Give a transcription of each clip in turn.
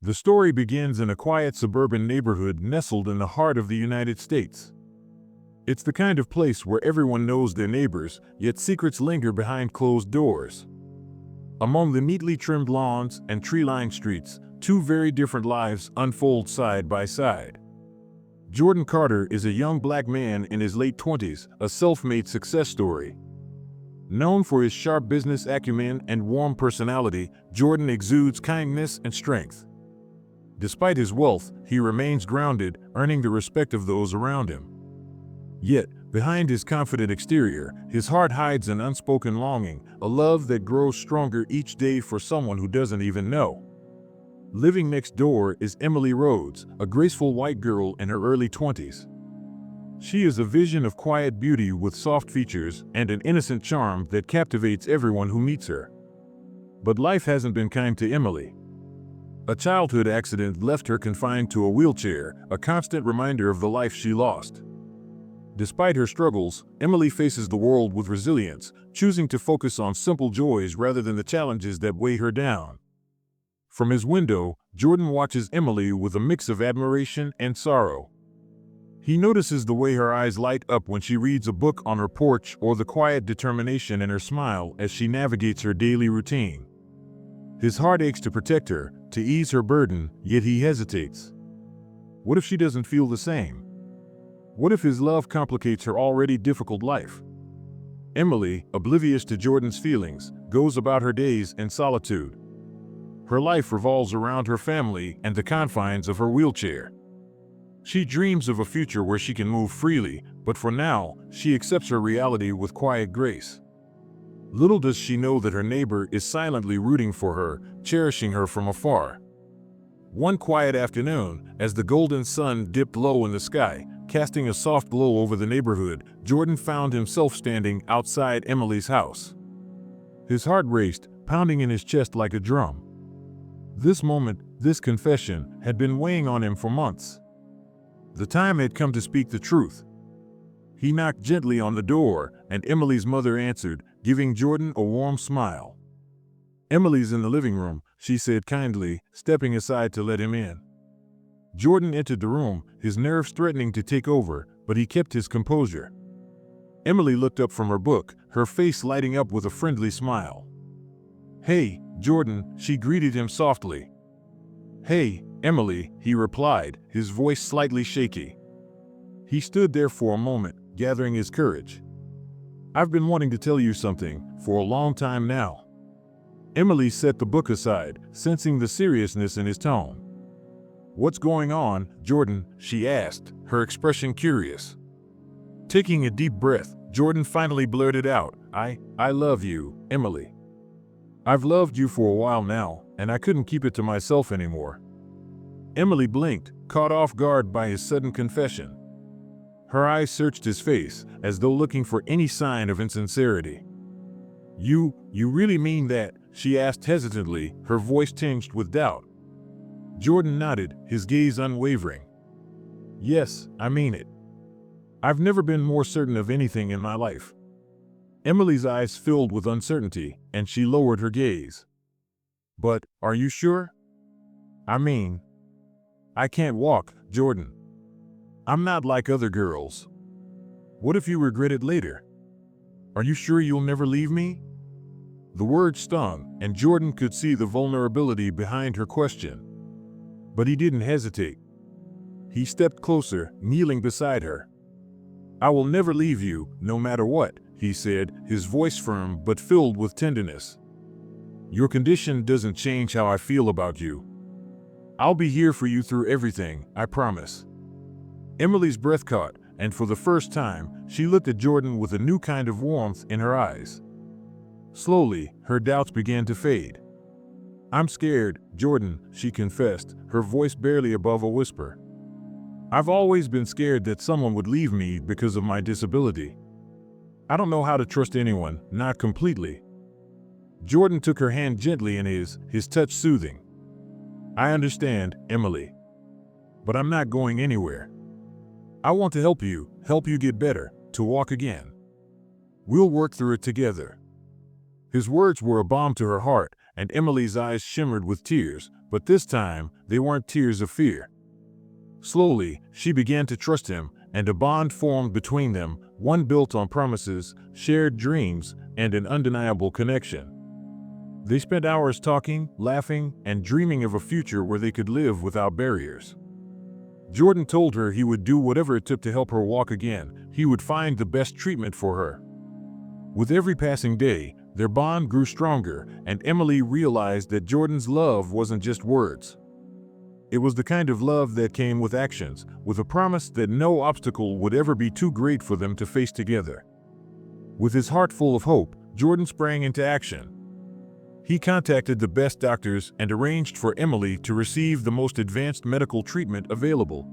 The story begins in a quiet suburban neighborhood nestled in the heart of the United States. It's the kind of place where everyone knows their neighbors, yet secrets linger behind closed doors. Among the neatly trimmed lawns and tree-lined streets, two very different lives unfold side by side. Jordan Carter is a young black man in his late 20s, a self-made success story. Known for his sharp business acumen and warm personality, Jordan exudes kindness and strength. Despite his wealth, he remains grounded, earning the respect of those around him. Yet, behind his confident exterior, his heart hides an unspoken longing, a love that grows stronger each day for someone who doesn't even know. Living next door is Emily Rhodes, a graceful white girl in her early 20s. She is a vision of quiet beauty with soft features and an innocent charm that captivates everyone who meets her. But life hasn't been kind to Emily. A childhood accident left her confined to a wheelchair, a constant reminder of the life she lost. Despite her struggles, Emily faces the world with resilience, choosing to focus on simple joys rather than the challenges that weigh her down. From his window, Jordan watches Emily with a mix of admiration and sorrow. He notices the way her eyes light up when she reads a book on her porch or the quiet determination in her smile as she navigates her daily routine. His heart aches to protect her, to ease her burden, yet he hesitates. What if she doesn't feel the same? What if his love complicates her already difficult life? Emily, oblivious to Jordan's feelings, goes about her days in solitude. Her life revolves around her family and the confines of her wheelchair. She dreams of a future where she can move freely, but for now, she accepts her reality with quiet grace. Little does she know that her neighbor is silently rooting for her, cherishing her from afar. One quiet afternoon, as the golden sun dipped low in the sky, casting a soft glow over the neighborhood, Jordan found himself standing outside Emily's house. His heart raced, pounding in his chest like a drum. This moment, this confession, had been weighing on him for months. The time had come to speak the truth. He knocked gently on the door, and Emily's mother answered, giving Jordan a warm smile. "Emily's in the living room," she said kindly, stepping aside to let him in. Jordan entered the room, his nerves threatening to take over, but he kept his composure. Emily looked up from her book, her face lighting up with a friendly smile. "Hey, Jordan," she greeted him softly. "Hey, Emily," he replied, his voice slightly shaky. He stood there for a moment, gathering his courage. "I've been wanting to tell you something for a long time now." Emily set the book aside, sensing the seriousness in his tone. "What's going on, Jordan?" she asked, her expression curious. Taking a deep breath, Jordan finally blurted out, I love you, Emily. I've loved you for a while now, and I couldn't keep it to myself anymore." Emily blinked, caught off guard by his sudden confession. Her eyes searched his face, as though looking for any sign of insincerity. You really mean that?" she asked hesitantly, her voice tinged with doubt. Jordan nodded, his gaze unwavering. "Yes, I mean it. I've never been more certain of anything in my life." Emily's eyes filled with uncertainty, and she lowered her gaze. "But, are you sure? I mean, I can't walk, Jordan. I'm not like other girls. What if you regret it later? Are you sure you'll never leave me?" The words stung, and Jordan could see the vulnerability behind her question. But he didn't hesitate. He stepped closer, kneeling beside her. "I will never leave you, no matter what," he said, his voice firm but filled with tenderness. "Your condition doesn't change how I feel about you. I'll be here for you through everything, I promise." Emily's breath caught, and for the first time, she looked at Jordan with a new kind of warmth in her eyes. Slowly, her doubts began to fade. "I'm scared, Jordan," she confessed, her voice barely above a whisper. "I've always been scared that someone would leave me because of my disability. I don't know how to trust anyone, not completely." Jordan took her hand gently in his touch soothing. "I understand, Emily. But I'm not going anywhere. I want to help you get better, to walk again. We'll work through it together." His words were a balm to her heart, and Emily's eyes shimmered with tears, But this time, they weren't tears of fear. Slowly, she began to trust him, and a bond formed between them, one built on promises, shared dreams, and an undeniable connection. They spent hours talking, laughing, and dreaming of a future where they could live without barriers. Jordan told her he would do whatever it took to help her walk again. He would find the best treatment for her. With every passing day, their bond grew stronger, and Emily realized that Jordan's love wasn't just words. It was the kind of love that came with actions, with a promise that no obstacle would ever be too great for them to face together. With his heart full of hope, Jordan sprang into action. He contacted the best doctors and arranged for Emily to receive the most advanced medical treatment available.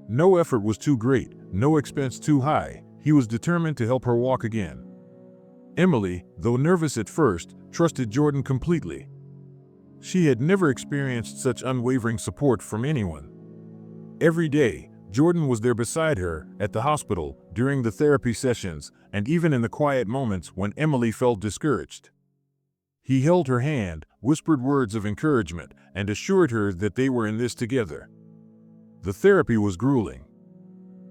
No effort was too great, no expense too high. He was determined to help her walk again. Emily, though nervous at first, trusted Jordan completely. She had never experienced such unwavering support from anyone. Every day, Jordan was there beside her, at the hospital, during the therapy sessions, and even in the quiet moments when Emily felt discouraged. He held her hand, whispered words of encouragement, and assured her that they were in this together. The therapy was grueling.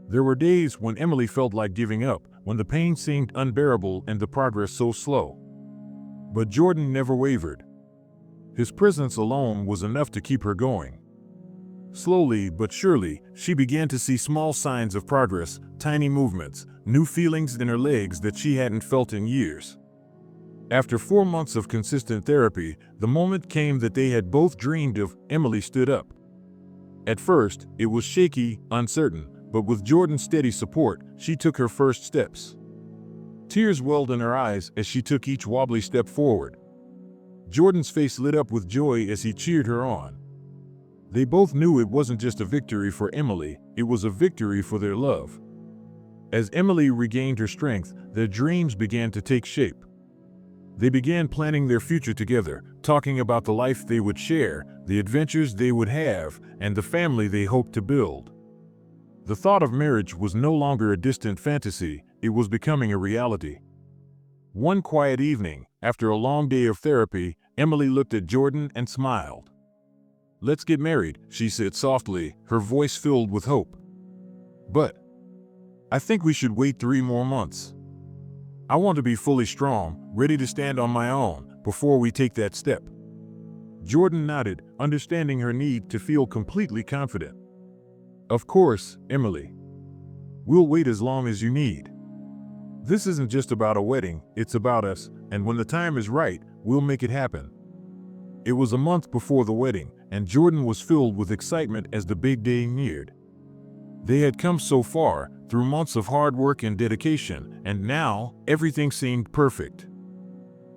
There were days when Emily felt like giving up, when the pain seemed unbearable and the progress so slow. But Jordan never wavered. His presence alone was enough to keep her going. Slowly but surely, she began to see small signs of progress, tiny movements, new feelings in her legs that she hadn't felt in years. After 4 months of consistent therapy, the moment came that they had both dreamed of. Emily stood up. At first, it was shaky, uncertain, but with Jordan's steady support, she took her first steps. Tears welled in her eyes as she took each wobbly step forward. Jordan's face lit up with joy as he cheered her on. They both knew it wasn't just a victory for Emily, it was a victory for their love. As Emily regained her strength, their dreams began to take shape. They began planning their future together, talking about the life they would share, the adventures they would have, and the family they hoped to build. The thought of marriage was no longer a distant fantasy, it was becoming a reality. One quiet evening, after a long day of therapy, Emily looked at Jordan and smiled. "Let's get married," she said softly, her voice filled with hope. "But I think we should wait 3 more months. I want to be fully strong, ready to stand on my own, before we take that step." Jordan nodded, understanding her need to feel completely confident. "Of course, Emily. We'll wait as long as you need. This isn't just about a wedding, it's about us, and when the time is right, we'll make it happen." It was a month before the wedding, and Jordan was filled with excitement as the big day neared. They had come so far, through months of hard work and dedication, and now, everything seemed perfect.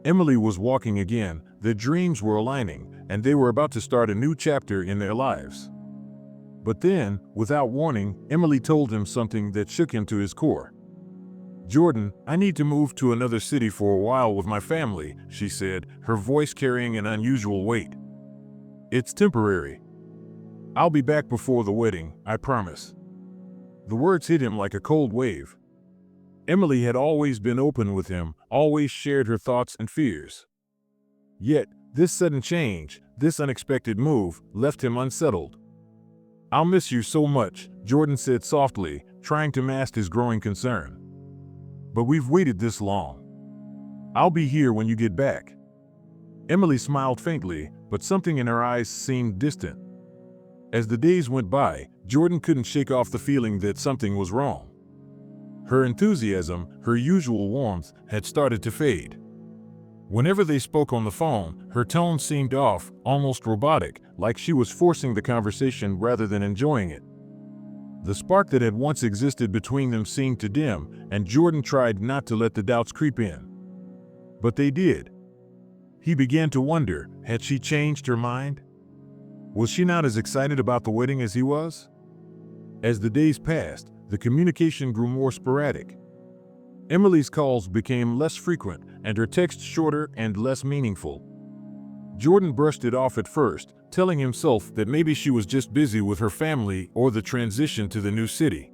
Emily was walking again, their dreams were aligning, and they were about to start a new chapter in their lives. But then, without warning, Emily told him something that shook him to his core. "Jordan, I need to move to another city for a while with my family," she said, her voice carrying an unusual weight. "It's temporary. I'll be back before the wedding, I promise." The words hit him like a cold wave. Emily had always been open with him, always shared her thoughts and fears. Yet, this sudden change, this unexpected move, left him unsettled. "I'll miss you so much," Jordan said softly, trying to mask his growing concern. "But we've waited this long. I'll be here when you get back." Emily smiled faintly, but something in her eyes seemed distant. As the days went by, Jordan couldn't shake off the feeling that something was wrong. Her enthusiasm, her usual warmth, had started to fade. Whenever they spoke on the phone, her tone seemed off, almost robotic, like she was forcing the conversation rather than enjoying it. The spark that had once existed between them seemed to dim, and Jordan tried not to let the doubts creep in. But they did. He began to wonder, had she changed her mind? Was she not as excited about the wedding as he was? As the days passed, the communication grew more sporadic. Emily's calls became less frequent, and her texts shorter and less meaningful. Jordan brushed it off at first, telling himself that maybe she was just busy with her family or the transition to the new city.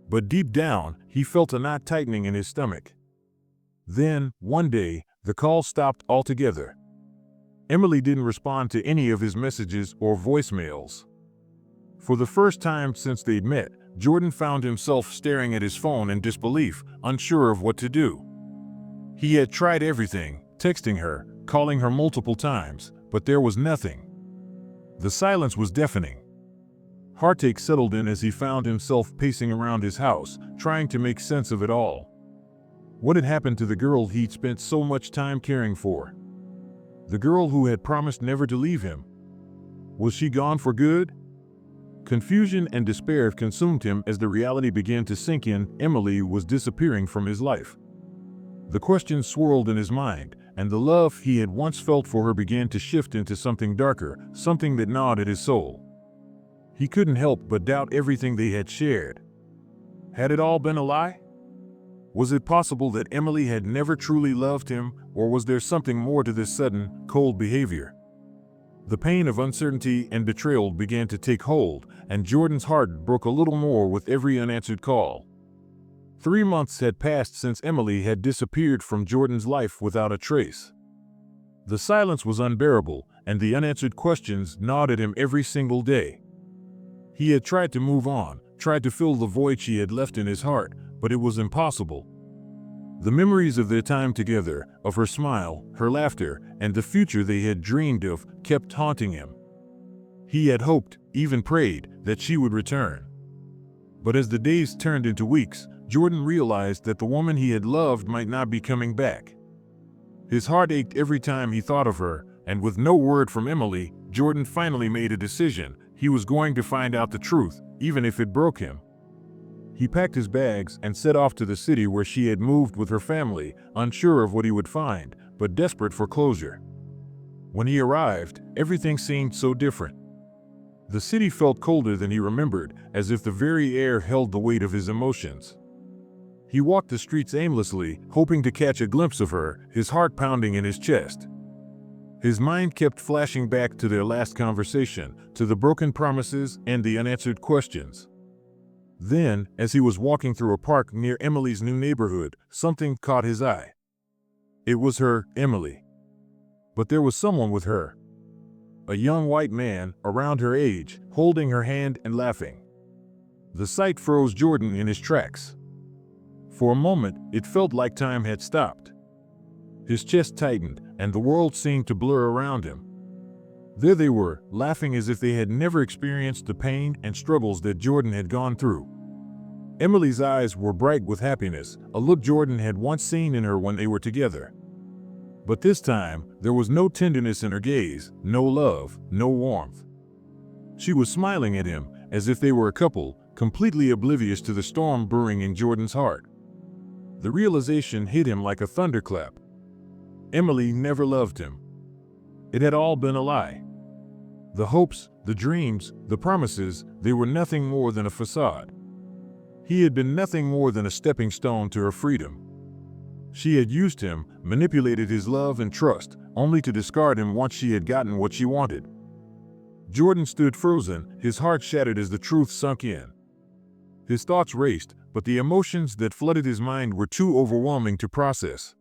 But deep down, he felt a knot tightening in his stomach. Then, one day, the call stopped altogether. Emily didn't respond to any of his messages or voicemails. For the first time since they'd met, Jordan found himself staring at his phone in disbelief, unsure of what to do. He had tried everything, texting her, calling her multiple times, but there was nothing. The silence was deafening. Heartache settled in as he found himself pacing around his house, trying to make sense of it all. What had happened to the girl he'd spent so much time caring for? The girl who had promised never to leave him. Was she gone for good? Confusion and despair consumed him as the reality began to sink in. Emily was disappearing from his life. The questions swirled in his mind, and the love he had once felt for her began to shift into something darker, something that gnawed at his soul. He couldn't help but doubt everything they had shared. Had it all been a lie? Was it possible that Emily had never truly loved him, or was there something more to this sudden, cold behavior? The pain of uncertainty and betrayal began to take hold, and Jordan's heart broke a little more with every unanswered call. 3 months had passed since Emily had disappeared from Jordan's life without a trace. The silence was unbearable, and the unanswered questions gnawed at him every single day. He had tried to move on, tried to fill the void she had left in his heart, but it was impossible. The memories of their time together, of her smile, her laughter, and the future they had dreamed of, kept haunting him. He had hoped, even prayed, that she would return. But as the days turned into weeks, Jordan realized that the woman he had loved might not be coming back. His heart ached every time he thought of her, and with no word from Emily, Jordan finally made a decision. He was going to find out the truth, even if it broke him. He packed his bags and set off to the city where she had moved with her family, unsure of what he would find, but desperate for closure. When he arrived, everything seemed so different. The city felt colder than he remembered, as if the very air held the weight of his emotions. He walked the streets aimlessly, hoping to catch a glimpse of her, his heart pounding in his chest. His mind kept flashing back to their last conversation, to the broken promises and the unanswered questions. Then, as he was walking through a park near Emily's new neighborhood, something caught his eye. It was her, Emily. But there was someone with her. A young white man, around her age, holding her hand and laughing. The sight froze Jordan in his tracks. For a moment, it felt like time had stopped. His chest tightened, and the world seemed to blur around him. There they were, laughing as if they had never experienced the pain and struggles that Jordan had gone through. Emily's eyes were bright with happiness, a look Jordan had once seen in her when they were together. But this time, there was no tenderness in her gaze, no love, no warmth. She was smiling at him, as if they were a couple, completely oblivious to the storm brewing in Jordan's heart. The realization hit him like a thunderclap. Emily never loved him. It had all been a lie. The hopes, the dreams, the promises, they were nothing more than a facade. He had been nothing more than a stepping stone to her freedom. She had used him, manipulated his love and trust, only to discard him once she had gotten what she wanted. Jordan stood frozen, his heart shattered as the truth sunk in. His thoughts raced, but the emotions that flooded his mind were too overwhelming to process.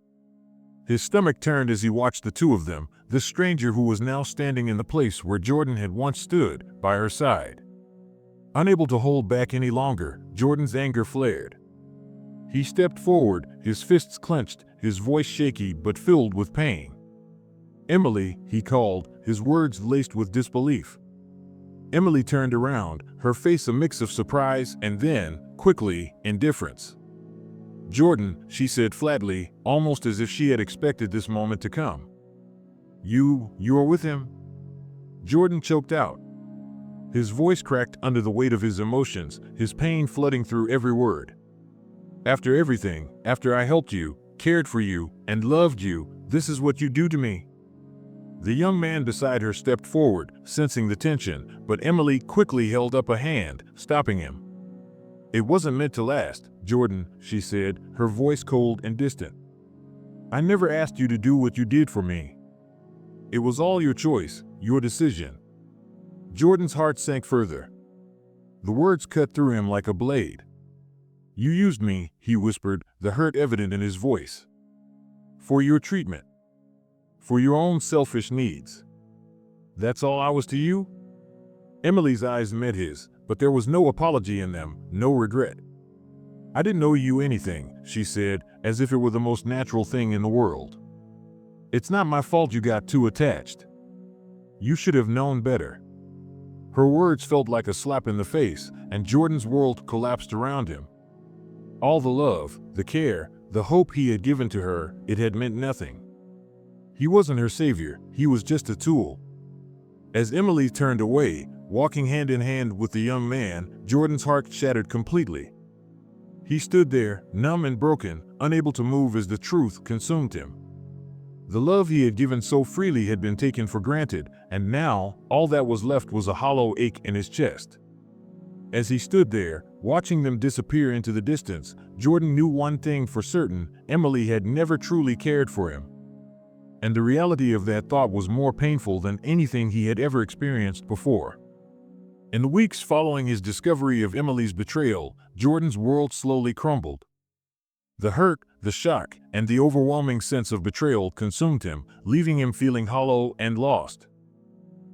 His stomach turned as he watched the two of them, this stranger who was now standing in the place where Jordan had once stood, by her side. Unable to hold back any longer, Jordan's anger flared. He stepped forward, his fists clenched, his voice shaky but filled with pain. "Emily," he called, his words laced with disbelief. Emily turned around, her face a mix of surprise and then, quickly, indifference. "Jordan," she said flatly, almost as if she had expected this moment to come. You are with him?" Jordan choked out. His voice cracked under the weight of his emotions, his pain flooding through every word. "After everything, after I helped you, cared for you, and loved you, this is what you do to me?" The young man beside her stepped forward, sensing the tension, but Emily quickly held up a hand, stopping him. "It wasn't meant to last, Jordan," she said, her voice cold and distant. "I never asked you to do what you did for me. It was all your choice, your decision." Jordan's heart sank further. The words cut through him like a blade. "You used me," he whispered, the hurt evident in his voice. "For your treatment. for your own selfish needs. That's all I was to you? Emily's eyes met his, but there was no apology in them, no regret. I didn't owe you anything, she said, as if it were the most natural thing in the world. It's not my fault you got too attached. You should have known better. Her words felt like a slap in the face, and Jordan's world collapsed around him. All the love, the care, the hope he had given to her, it had meant nothing. He wasn't her savior, he was just a tool. As Emily turned away, walking hand in hand with the young man, Jordan's heart shattered completely. He stood there, numb and broken, unable to move as the truth consumed him. The love he had given so freely had been taken for granted, and now, all that was left was a hollow ache in his chest. As he stood there, watching them disappear into the distance, Jordan knew one thing for certain: Emily had never truly cared for him. And the reality of that thought was more painful than anything he had ever experienced before. In the weeks following his discovery of Emily's betrayal, Jordan's world slowly crumbled. The hurt, the shock, and the overwhelming sense of betrayal consumed him, leaving him feeling hollow and lost.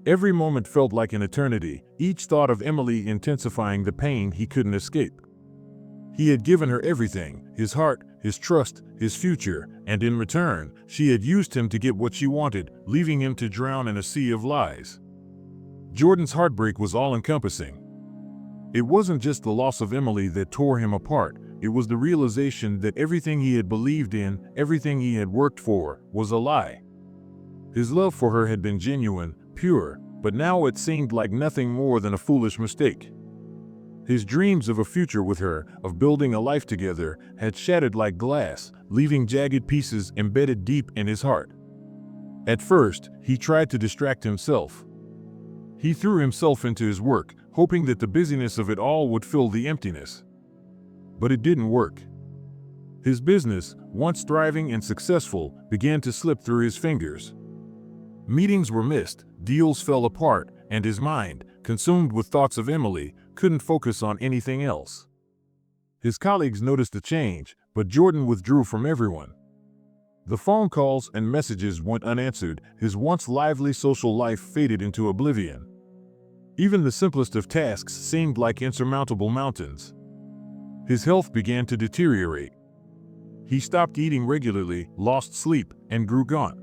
Every moment felt like an eternity, each thought of Emily intensifying the pain he couldn't escape. He had given her everything: his heart, his trust, his future, and in return, she had used him to get what she wanted, leaving him to drown in a sea of lies. Jordan's heartbreak was all-encompassing. It wasn't just the loss of Emily that tore him apart, it was the realization that everything he had believed in, everything he had worked for, was a lie. His love for her had been genuine, pure, but now it seemed like nothing more than a foolish mistake. His dreams of a future with her, of building a life together, had shattered like glass, leaving jagged pieces embedded deep in his heart. At first, he tried to distract himself. He threw himself into his work, hoping that the busyness of it all would fill the emptiness. But it didn't work. His business, once thriving and successful, began to slip through his fingers. Meetings were missed, deals fell apart, and his mind, consumed with thoughts of Emily, couldn't focus on anything else. His colleagues noticed the change, but Jordan withdrew from everyone. The phone calls and messages went unanswered, his once lively social life faded into oblivion. Even the simplest of tasks seemed like insurmountable mountains. His health began to deteriorate. He stopped eating regularly, lost sleep, and grew gaunt.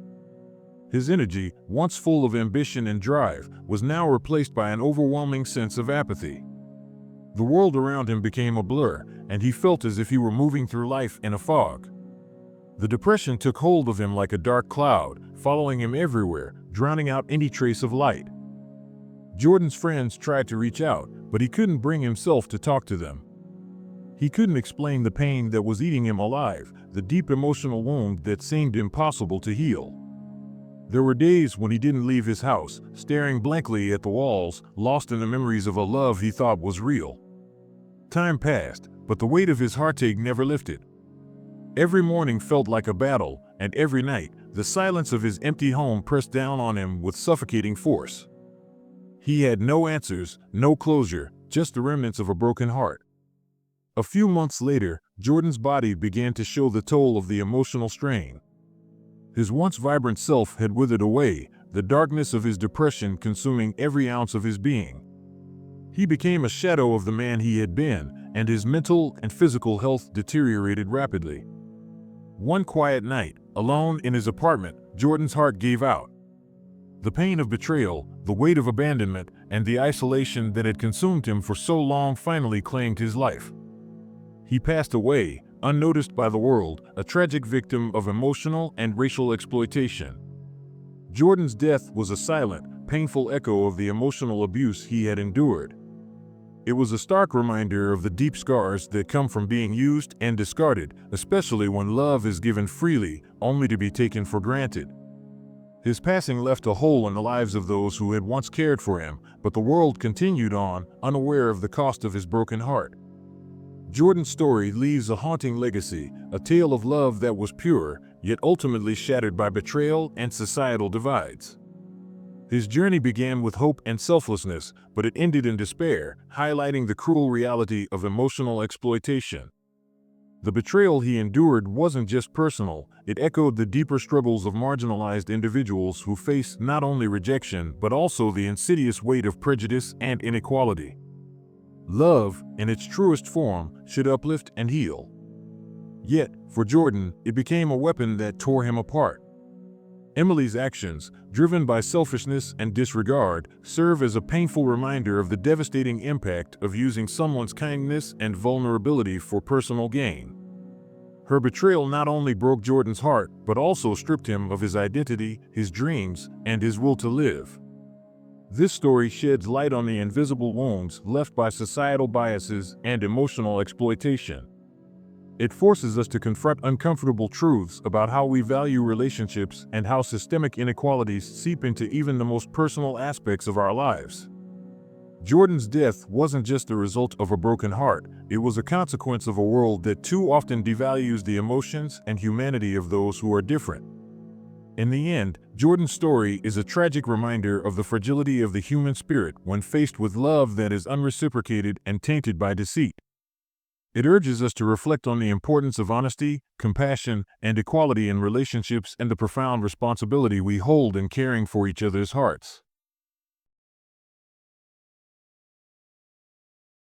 His energy, once full of ambition and drive, was now replaced by an overwhelming sense of apathy. The world around him became a blur, and he felt as if he were moving through life in a fog. The depression took hold of him like a dark cloud, following him everywhere, drowning out any trace of light. Jordan's friends tried to reach out, but he couldn't bring himself to talk to them. He couldn't explain the pain that was eating him alive, the deep emotional wound that seemed impossible to heal. There were days when he didn't leave his house, staring blankly at the walls, lost in the memories of a love he thought was real. Time passed, but the weight of his heartache never lifted. Every morning felt like a battle, and every night, the silence of his empty home pressed down on him with suffocating force. He had no answers, no closure, just the remnants of a broken heart. A few months later, Jordan's body began to show the toll of the emotional strain. His once vibrant self had withered away, the darkness of his depression consuming every ounce of his being. He became a shadow of the man he had been, and his mental and physical health deteriorated rapidly. One quiet night, alone in his apartment, Jordan's heart gave out. The pain of betrayal, the weight of abandonment, and the isolation that had consumed him for so long finally claimed his life. He passed away, unnoticed by the world, a tragic victim of emotional and racial exploitation. Jordan's death was a silent, painful echo of the emotional abuse he had endured. It was a stark reminder of the deep scars that come from being used and discarded, especially when love is given freely, only to be taken for granted. His passing left a hole in the lives of those who had once cared for him, but the world continued on, unaware of the cost of his broken heart. Jordan's story leaves a haunting legacy, a tale of love that was pure, yet ultimately shattered by betrayal and societal divides. His journey began with hope and selflessness, but it ended in despair, highlighting the cruel reality of emotional exploitation. The betrayal he endured wasn't just personal, it echoed the deeper struggles of marginalized individuals who face not only rejection but also the insidious weight of prejudice and inequality. Love, in its truest form, should uplift and heal. Yet, for Jordan, it became a weapon that tore him apart. Emily's actions, driven by selfishness and disregard, serve as a painful reminder of the devastating impact of using someone's kindness and vulnerability for personal gain. Her betrayal not only broke Jordan's heart, but also stripped him of his identity, his dreams, and his will to live. This story sheds light on the invisible wounds left by societal biases and emotional exploitation. It forces us to confront uncomfortable truths about how we value relationships and how systemic inequalities seep into even the most personal aspects of our lives. Jordan's death wasn't just the result of a broken heart, it was a consequence of a world that too often devalues the emotions and humanity of those who are different. In the end, Jordan's story is a tragic reminder of the fragility of the human spirit when faced with love that is unreciprocated and tainted by deceit. It urges us to reflect on the importance of honesty, compassion, and equality in relationships and the profound responsibility we hold in caring for each other's hearts.